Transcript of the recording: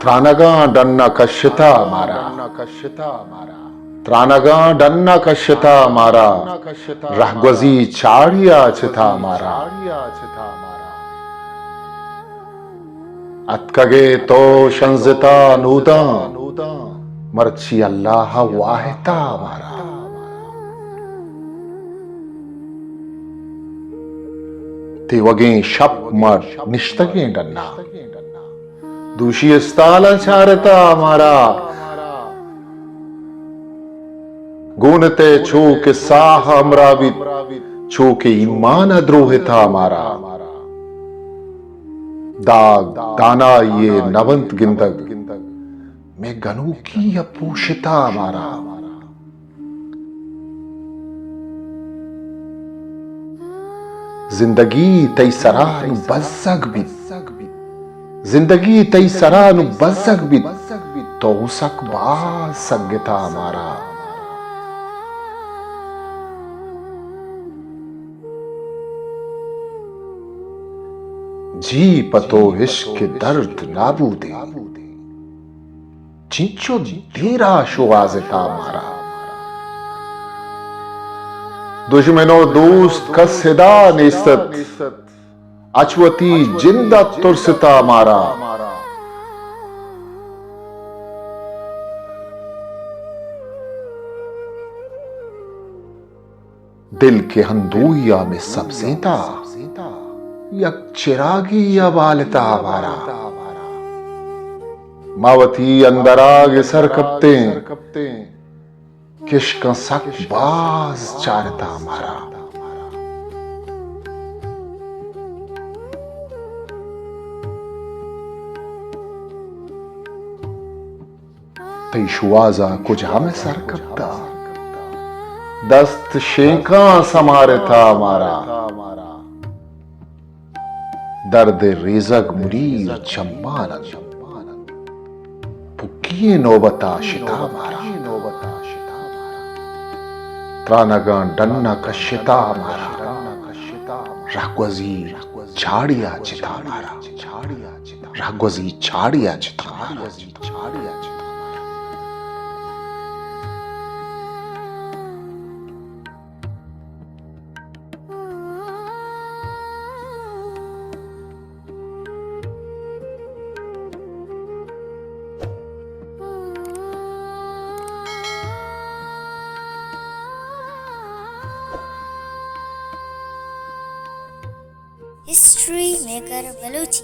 त्रानगा डन्ना कश्यता मारा, त्रानगा डन्ना कश्यता मारा, रहगजी चाड़िया चिता मारा, अतकगे तो शंजिता नूदा, मर्ची अल्लाह वाहिता मारा। तेवगे शप मर निश्तगे डन्ना, दूषी स्ताला चारता मारा, गुणते छूक साह अमरावित, छूके ईमान द्रोहिता मारा। दाग दाना ये नवंत गिंदग, मैं गनू की अपूषिता मारा। जिंदगी तई सरानु बज़्ज़ग भी, जिंदगी तई सरानु बज़्ज़ग भी, तो उसक बाज सग्गता मारा। जी पतो इश्क दर्द नाबूदे, चिंचो देरा शुआज़ता मारा। दुश्मनो दोस्त कसिदा नेस्तत, अचवती जिंदा तुरसता मारा। दिल के हंदूया में सबसेता, यक चिरागी अबालता मारा। मावती अंदराग सर कपते, किश्क सक बाज चारता मारा। तई शुआजा कुजा में सर कपता, दस्त शेका समारता मारा। दर्द रेजग मुरीर चम्मानन, पुकिये नौबता शिता मारा। त्रानगा डन्ना कश्यता मारा, रागवजी झाड़िया चिता मारा, रागवजी झाड़िया चिता मारा। History maker Balochi.